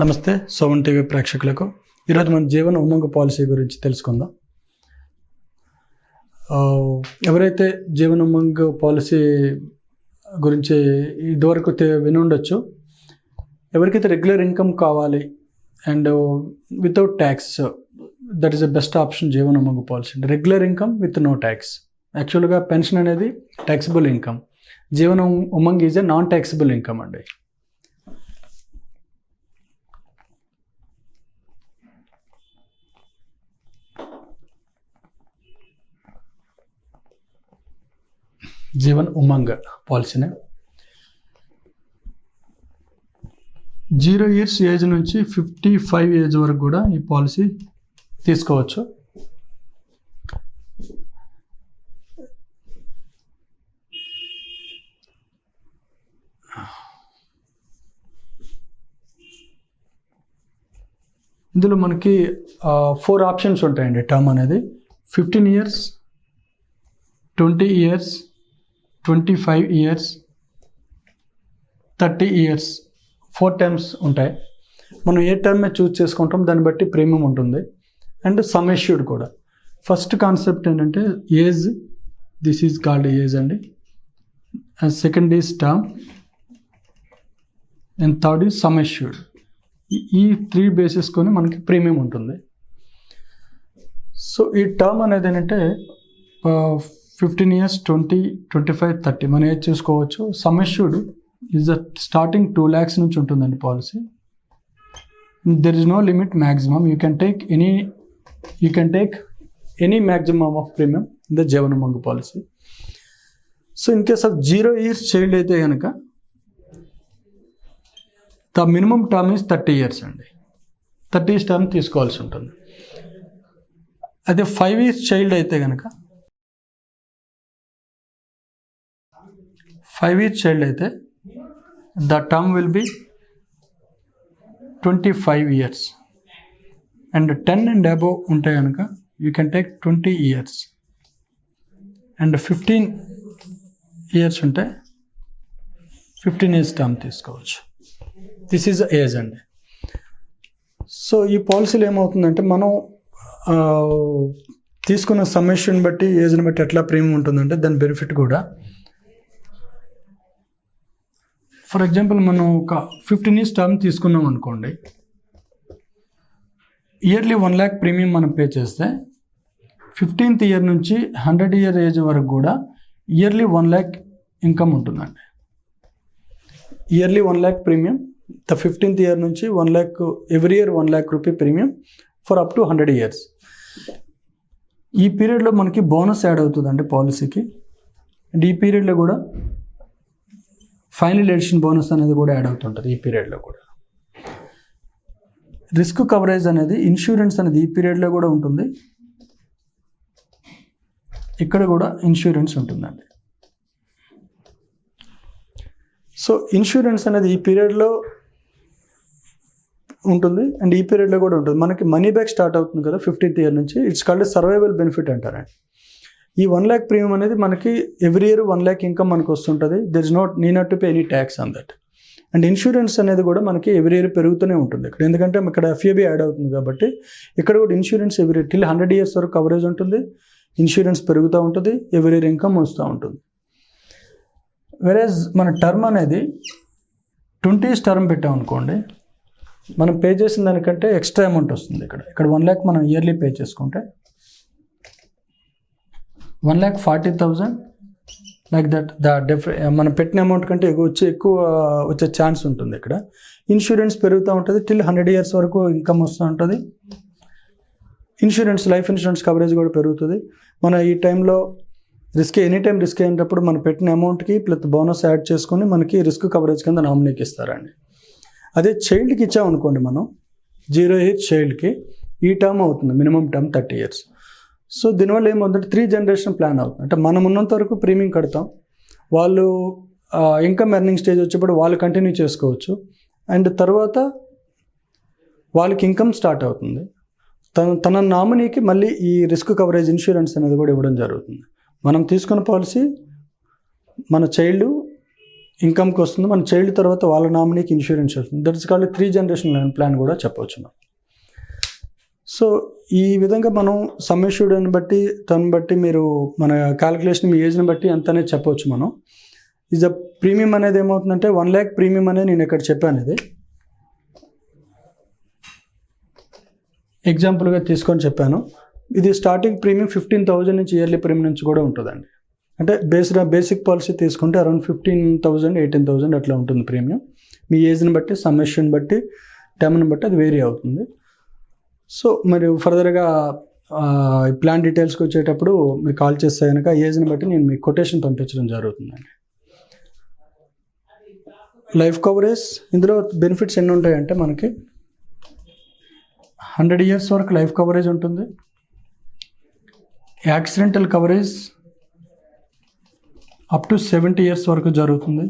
నమస్తే సోవన్ టీవీ ప్రేక్షకులకు ఈరోజు మన జీవన ఉమంగ్ పాలసీ గురించి తెలుసుకుందాం. ఎవరైతే జీవన ఉమంగ్ పాలసీ గురించి ఇదివరకు విని ఉండొచ్చు, ఎవరికైతే రెగ్యులర్ ఇన్కమ్ కావాలి and without tax, that is the best option Jeevan Umang policy. Regular income with no tax. యాక్చువల్గా పెన్షన్ అనేది taxable income, Jeevan Umang is a non taxable income అండి. జీవన్ ఉమంగ్ పాలసీనే 0 years ఏజ్ నుంచి 55 ఏజ్ వరకు కూడా ఈ పాలసీ తీసుకోవచ్చు. ఇందులో మనకి 4 ఆప్షన్స్ ఉంటాయండి. టర్మ్ అనేది 15 years, 20 years, 25 years, 30 years, 4 terms ఉంటాయి. మనం ఏ టర్మ్ చూస్ చేసుకుంటాం దాన్ని బట్టి ప్రీమియం ఉంటుంది అండ్ సమ్ ఎష్యూర్డ్ కూడా. ఫస్ట్ కాన్సెప్ట్ ఏంటంటే age, this is called age అండి. And second is term and third is sum assured. ఈ 3 బేసిస్కొని మనకి ప్రీమియం ఉంటుంది. సో ఈ టర్మ్ అనేది ఏంటంటే 15 years, 20, 25, 30 మనం ఏది చూసుకోవచ్చు. Sum assured is starting 2 lakhs నుంచి ఉంటుందండి policy. There is no limit maximum. You can take any maximum of premium in the Jeevan Umang policy. So in case of 0 years child అయితే కనుక the minimum term is 30 years అండి. 30 years term తీసుకోవాల్సి ఉంటుంది. అదే 5 years child అయితే కనుక 5 years child అయితే the term will be 25 years. And 10 and above ఉంటే కనుక you can take 20 years. And 15 years ఉంటే 15 years టర్మ్ తీసుకోవచ్చు. దిస్ ఈజ్ ఏజ్ అండి. సో ఈ పాలసీలో ఏమవుతుందంటే మనం తీసుకున్న సమ్మేషన్ బట్టి, ఏజ్ని బట్టి ఎట్లా ప్రీమియం ఉంటుందంటే దాని బెనిఫిట్ కూడా. ఫర్ ఎగ్జాంపుల్ మనం ఒక 15 years టర్మ్ తీసుకున్నాం అనుకోండి, ఇయర్లీ 1 lakh ప్రీమియం మనం పే చేస్తే 15th year నుంచి 100 year ఏజ్ వరకు కూడా ఇయర్లీ 1 lakh ఇన్కమ్ ఉంటుందండి. Yearly 1 lakh premium, the 15th year నుంచి 1 lakh every year 1 lakh rupee premium for up to 100 years. ఈ పీరియడ్లో మనకి బోనస్ యాడ్ అవుతుందండి పాలసీకి. అండ్ ఈ పీరియడ్లో కూడా ఫైనల్ ఎడిషన్ బోనస్ అనేది కూడా యాడ్ అవుతుంటుంది. ఈ పీరియడ్లో కూడా రిస్క్ కవరేజ్ అనేది, ఇన్సూరెన్స్ అనేది ఈ పీరియడ్లో కూడా ఉంటుంది. ఇక్కడ కూడా ఇన్సూరెన్స్ ఉంటుందండి. సో ఇన్సూరెన్స్ అనేది ఈ పీరియడ్లో ఉంటుంది అండ్ ఈ పీరియడ్లో కూడా ఉంటుంది. మనకి మనీ బ్యాక్ స్టార్ట్ అవుతుంది కదా 15th year నుంచి. ఇట్స్ కాల్డ్ సర్వైవల్ బెనిఫిట్ అంటారండి. ఈ 1 lakh ప్రీమియం అనేది మనకి ఎవ్రీ ఇయర్ 1 lakh ఇన్కమ్ మనకు వస్తుంటుంది. There is not to pay any tax on that. And insurance అనేది కూడా మనకి ఎవ్రీ ఇయర్ పెరుగుతూనే ఉంటుంది ఇక్కడ. ఎందుకంటే ఇక్కడ ఎఫ్ఏబి యాడ్ అవుతుంది కాబట్టి ఇక్కడ కూడా ఇన్సూరెన్స్ ఎవ్రీ టిల్ 100 years వరకు కవరేజ్ ఉంటుంది. ఇన్సూరెన్స్ పెరుగుతూ ఉంటుంది, ఎవ్రీ ఇయర్ ఇన్కమ్ వస్తూ ఉంటుంది. వెరాజ్ మన టర్మ్ అనేది 20 years టర్మ్ పెట్టాం అనుకోండి, మనం పే చేసిన దానికంటే ఎక్స్ట్రా అమౌంట్ వస్తుంది. ఇక్కడ 1 lakh మనం ఇయర్లీ పే చేసుకుంటే 1,40,000 లైక్ దట్. మనం పెట్టిన అమౌంట్ కంటే ఎక్కువ వచ్చే ఛాన్స్ ఉంటుంది. ఇక్కడ ఇన్సూరెన్స్ పెరుగుతూ ఉంటుంది, టిల్ 100 years వరకు ఇన్కమ్ వస్తూ ఉంటుంది. ఇన్సూరెన్స్, లైఫ్ ఇన్సూరెన్స్ కవరేజ్ కూడా పెరుగుతుంది. మన ఈ టైంలో ఎనీ టైం రిస్క్ అయినప్పుడు మనం పెట్టిన అమౌంట్కి ప్లస్ బోనస్ యాడ్ చేసుకొని మనకి రిస్క్ కవరేజ్ కింద నామినీకి ఇస్తారండి. అదే చైల్డ్కి ఇచ్చామనుకోండి, మనం 0 years చైల్డ్కి ఈ టర్మ్ అవుతుంది, మినిమం టర్మ్ 30 years. సో దీనివల్ల ఏమవుతుందంటే 3 generation ప్లాన్ అవుతుంది. అంటే మనం ఉన్నంత వరకు ప్రీమియం కడతాం, వాళ్ళు ఇన్కమ్ ఎర్నింగ్ స్టేజ్ వచ్చేప్పుడు వాళ్ళు కంటిన్యూ చేసుకోవచ్చు. అండ్ తర్వాత వాళ్ళకి ఇన్కమ్ స్టార్ట్ అవుతుంది. తన నామినీకి మళ్ళీ ఈ రిస్క్ కవరేజ్ ఇన్సూరెన్స్ అనేది కూడా ఇవ్వడం జరుగుతుంది. మనం తీసుకున్న పాలసీ మన చైల్డ్ ఇన్కమ్కి వస్తుంది, మన చైల్డ్ తర్వాత వాళ్ళ నామినీకి ఇన్సూరెన్స్ వస్తుంది. That is called 3 generation plan కూడా చెప్పవచ్చు మనం. సో ఈ విధంగా మనం సమ్ అష్యూర్డ్ అని బట్టి దాన్ని బట్టి మీరు మన క్యాలిక్యులేషన్ మీ ఏజ్ని బట్టి ఎంత అనేది చెప్పవచ్చు మనం. ఈజ్ ద ప్రీమియం అనేది ఏమవుతుందంటే 1 lakh ప్రీమియం అనేది నేను ఇక్కడ చెప్పాను. ఇది ఎగ్జాంపుల్గా తీసుకొని చెప్పాను. ఇది స్టార్టింగ్ ప్రీమియం 15,000 నుంచి ఇయర్లీ ప్రీమియం నుంచి కూడా ఉంటుందండి. అంటే బేసిక్ పాలసీ తీసుకుంటే అరౌండ్ 15,000 18,000 అట్లా ఉంటుంది ప్రీమియం. మీ ఏజ్ని బట్టి సమ్ అష్యూర్డ్ని బట్టి టర్మ్ని బట్టి అది వేరీ అవుతుంది. సో మరి ఫర్దర్గా ప్లాన్ డీటెయిల్స్కి వచ్చేటప్పుడు మీరు కాల్ చేస్తే కనుక ఏజ్ని బట్టి నేను మీకు కొటేషన్ పంపించడం జరుగుతుందండి. లైఫ్ కవరేజ్ ఇందులో బెనిఫిట్స్ ఎన్ని ఉంటాయంటే మనకి 100 years వరకు లైఫ్ కవరేజ్ ఉంటుంది. Accidental coverage up to 70 years వరకు జరుగుతుంది.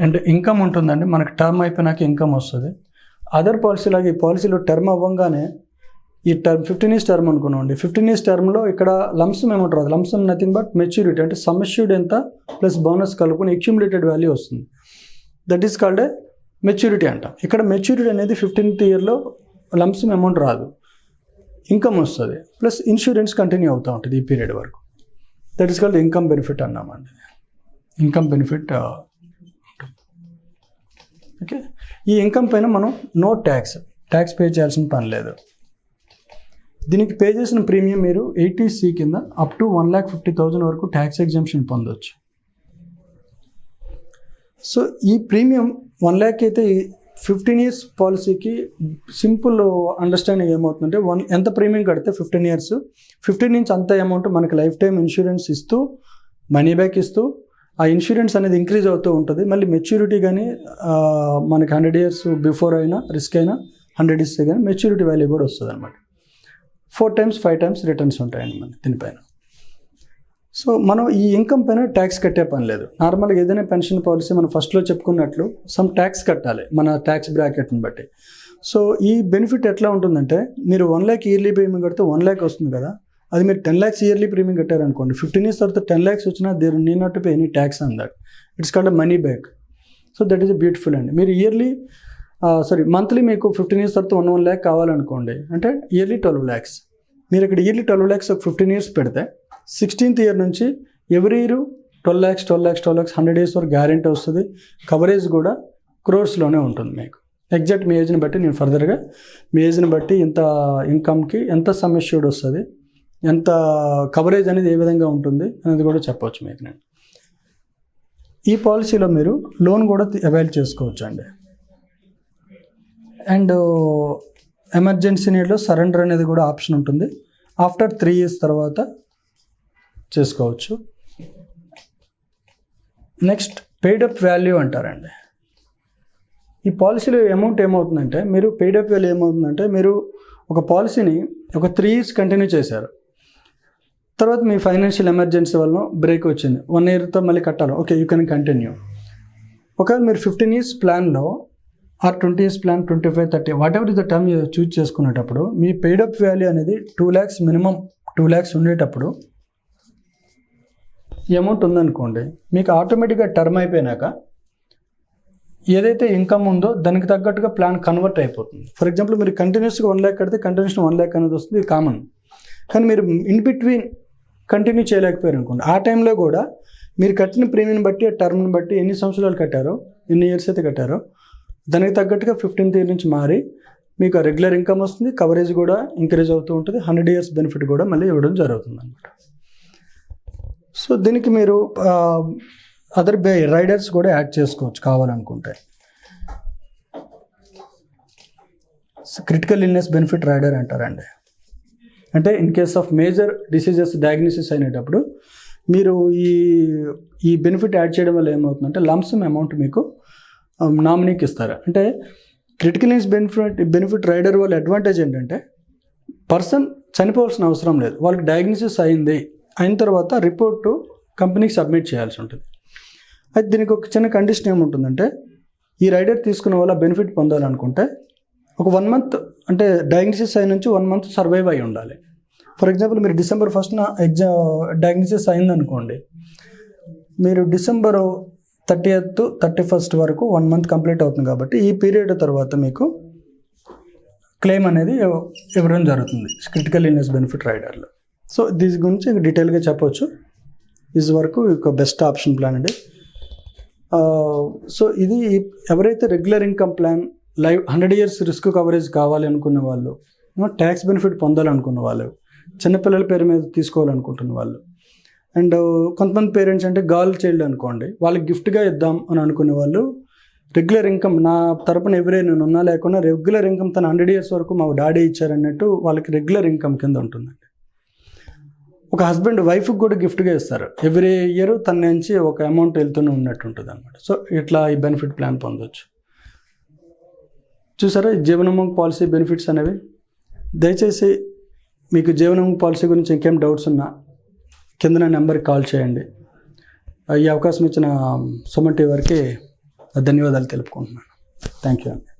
అండ్ ఇన్కమ్ ఉంటుందండి, మనకి టర్మ్ అయిపోయినాక ఇన్కమ్ వస్తుంది. అదర్ పాలసీ లాగా ఈ పాలసీలో టర్మ్ అవ్వగానే ఈ టర్మ్ 15 years టర్మ్ అనుకున్నామండి. 15 years టర్మ్లో ఇక్కడ లంసమ్ అమౌంట్ రాదు. లంసమ్ నథింగ్ బట్ మెచ్యూరిటీ, అంటే సమ్ అష్యూర్డ్ ఎంత ప్లస్ బోనస్ కలుపుకొని అక్యుములేటెడ్ వాల్యూ వస్తుంది. That is called a maturity అంట. ఇక్కడ మెచ్యూరిటీ అనేది 15th yearలో లంసమ్ అమౌంట్ రాదు, ఇన్కమ్ వస్తుంది ప్లస్ ఇన్సూరెన్స్ కంటిన్యూ అవుతూ ఉంటుంది ఈ పీరియడ్ వరకు. That is called income benefit అన్నామండి. Income benefit okay. ఈ ఇన్కమ్ పైన మనం నో ట్యాక్స్ పే చేయాల్సిన పని లేదు. దీనికి పే చేసిన ప్రీమియం మీరు 80C కింద అప్ టు 1,50,000 వరకు ట్యాక్స్ ఎగ్జంప్షన్ పొందవచ్చు. సో ఈ ప్రీమియం 1 lakh అయితే 15 years పాలసీకి సింపుల్ అండర్స్టాండింగ్ ఏమవుతుందంటే ఎంత ప్రీమియం కడితే 15 years 15 నుంచి అంత అమౌంట్ మనకి లైఫ్ టైం ఇన్సూరెన్స్ ఇస్తూ మనీ బ్యాక్ ఇస్తూ ఆ ఇన్సూరెన్స్ అనేది ఇంక్రీజ్ అవుతూ ఉంటుంది. మళ్ళీ మెచ్యూరిటీ కానీ మనకి 100 years బిఫోర్ అయినా రిస్క్ అయినా 100 ఇస్తే కానీ మెచ్యూరిటీ వాల్యూ కూడా వస్తుంది అనమాట. 4 times 5 times రిటర్న్స్ ఉంటాయండి మన దీనిపైన. సో మనం ఈ ఇన్కమ్ పైన ట్యాక్స్ కట్టే పని లేదు. నార్మల్గా ఏదైనా పెన్షన్ పాలసీ మనం ఫస్ట్లో చెప్పుకున్నట్లు సమ్ ట్యాక్స్ కట్టాలి మన ట్యాక్స్ బ్రాకెట్ని బట్టి. సో ఈ బెనిఫిట్ ఎట్లా ఉంటుందంటే మీరు 1 lakh ఇయర్లీ ప్రీమియం కడితే 1 lakh వస్తుంది కదా, అది మీరు 10 lakhs ఇయర్లీ ప్రీమియం కట్టారనుకోండి, 15 years తర్వాత 10 lakhs వచ్చినా there need not to pay any tax on that. It's called money back. So that is beautiful అండి. మీరు మంత్లీ మీకు 15 years తర్వాత 1 lakh కావాలనుకోండి, అంటే ఇయర్లీ 12 lakhs. మీరు ఇక్కడ ఇయర్లీ 12 lakhs 15 years పెడితే 16th year నుంచి ఎవ్రీ ఇయర్ 12 lakhs 100 days వరకు గ్యారెంటీ వస్తుంది. కవరేజ్ కూడా క్రోర్స్లోనే ఉంటుంది మీకు. ఎగ్జాక్ట్ మీ ఏజ్ని బట్టి నేను ఫర్దర్గా మీ ఏజ్ని బట్టి ఇంత ఇన్కమ్కి ఎంత సమ్ అష్యూర్డ్ వస్తుంది, ఎంత కవరేజ్ అనేది ఏ విధంగా ఉంటుంది అనేది కూడా చెప్పవచ్చు మీకు నేను. ఈ పాలసీలో మీరు లోన్ కూడా అవైల్ చేసుకోవచ్చు అండి. అండ్ ఎమర్జెన్సీ నీడ్లో సరెండర్ అనేది కూడా ఆప్షన్ ఉంటుంది. ఆఫ్టర్ 3 years తర్వాత చేసుకోవచ్చు. నెక్స్ట్ పెయిడ్ అప్ వాల్యూ అంటారండి. ఈ పాలసీలో అమౌంట్ ఏమవుతుందంటే మీరు పెయిడ్ అప్ వాల్యూ ఏమవుతుందంటే మీరు ఒక పాలసీని ఒక 3 years కంటిన్యూ చేశారు, తర్వాత మీ ఫైనాన్షియల్ ఎమర్జెన్సీ వల్ల బ్రేక్ వచ్చింది, 1 yearతో మళ్ళీ కట్టాలి, ఓకే యూ కెన్ కంటిన్యూ. ఒకవేళ మీరు 15 years ప్లాన్లో or 20 years plan 25, 30 whatever is the term choose చేసుకునేటప్పుడు మీ పెయిడ్ అప్ వాల్యూ అనేది 2 lakhs మినిమం 2 lakhs ఉండేటప్పుడు ఈ అమౌంట్ ఉందనుకోండి, మీకు ఆటోమేటిక్గా టర్మ్ అయిపోయినాక ఏదైతే ఇన్కమ్ ఉందో దానికి తగ్గట్టుగా ప్లాన్ కన్వర్ట్ అయిపోతుంది. ఫర్ ఎగ్జాంపుల్ మీరు కంటిన్యూస్గా 1 lakh కడితే కంటిన్యూస్గా 1 lakh అనేది వస్తుంది, ఇది కామన్. కానీ మీరు ఇన్ బిట్వీన్ కంటిన్యూ చేయలేకపోయారు అనుకోండి, ఆ టైంలో కూడా మీరు కట్టిన ప్రీమియం బట్టి ఆ టర్మ్ని బట్టి ఎన్ని సంవత్సరాలు కట్టారో ఎన్ని ఇయర్స్ అయితే కట్టారో దానికి తగ్గట్టుగా 15th year నుంచి మారి మీకు రెగ్యులర్ ఇన్కమ్ వస్తుంది, కవరేజ్ కూడా ఇంక్రీజ్ అవుతూ ఉంటుంది, 100 years బెనిఫిట్ కూడా మళ్ళీ ఇవ్వడం జరుగుతుంది అనమాట. సో దీనికి మీరు అదర్ రైడర్స్ కూడా యాడ్ చేసుకోవచ్చు కావాలనుకుంటే. క్రిటికల్ ఇల్నెస్ బెనిఫిట్ రైడర్ అంటారండి. అంటే in case of major diseases diagnosis అయినప్పుడు మీరు ఈ బెనిఫిట్ యాడ్ చేయడం వల్ల ఏమవుతుందంటే లంసమ్ అమౌంట్ మీకు నామినీకి ఇస్తారు. అంటే క్రిటికల్ ఇల్నెస్ బెనిఫిట్ రైడర్ వల్ల అడ్వాంటేజ్ ఏంటంటే పర్సన్ చనిపోవాల్సిన అవసరం లేదు. వాళ్ళకి డయాగ్నోసిస్ అయిన తర్వాత రిపోర్టు కంపెనీకి సబ్మిట్ చేయాల్సి ఉంటుంది. అయితే దీనికి ఒక చిన్న కండిషన్ ఏముంటుందంటే ఈ రైడర్ తీసుకున్న వల్ల బెనిఫిట్ పొందాలనుకుంటే ఒక 1 month అంటే డయాగ్నోసిస్ అయిన నుంచి 1 month సర్వైవ్ అయి ఉండాలి. ఫర్ ఎగ్జాంపుల్ మీరు December 1st డయాగ్నోసిస్ అయిందనుకోండి, మీరు December 30th 31st వరకు 1 month కంప్లీట్ అవుతుంది కాబట్టి ఈ పీరియడ్ తర్వాత మీకు క్లెయిమ్ అనేది ఇవ్వడం జరుగుతుంది క్రిటికల్ ఇల్నెస్ బెనిఫిట్ రైడర్లో. సో దీని గురించి డీటెయిల్గా చెప్పవచ్చు. ఇది వరకు ఒక బెస్ట్ ఆప్షన్ ప్లాన్ అండి. సో ఇది ఎవరైతే regular income plan live 100 years risk coverage కావాలి అనుకున్న వాళ్ళు, ట్యాక్స్ బెనిఫిట్ పొందాలనుకున్న వాళ్ళు, చిన్నపిల్లల పేరు మీద తీసుకోవాలనుకుంటున్న వాళ్ళు, అండ్ కొంతమంది పేరెంట్స్ అంటే గర్ల్ చైల్డ్ అనుకోండి, వాళ్ళకి గిఫ్ట్గా ఇద్దాం అని అనుకునే వాళ్ళు రెగ్యులర్ ఇన్కమ్ నా తరపున ఎవరే నేను ఉన్నా లేకుండా రెగ్యులర్ ఇన్కమ్ తన 100 years వరకు మా డాడీ ఇచ్చారన్నట్టు వాళ్ళకి రెగ్యులర్ ఇన్కమ్ కింద ఉంటుందండి. ఒక హస్బెండ్ వైఫ్కి కూడా గిఫ్ట్గా ఇస్తారు, ఎవ్రీ ఇయర్ తన నుంచి ఒక అమౌంట్ వెళ్తూనే ఉన్నట్టు ఉంటుంది అనమాట. సో ఇట్లా ఈ బెనిఫిట్ ప్లాన్ పొందవచ్చు. చూసారా జీవనోమంగ్ పాలసీ బెనిఫిట్స్ అనేవి. దయచేసి మీకు జీవనోమంగ్ పాలసీ గురించి ఇంకేం డౌట్స్ ఉన్నా కింద నా నెంబర్కి కాల్ చేయండి. ఈ అవకాశం ఇచ్చిన సుమన్ టీవీ వారికి ధన్యవాదాలు తెలుపుకుంటున్నాను. థ్యాంక్ యూ అండి.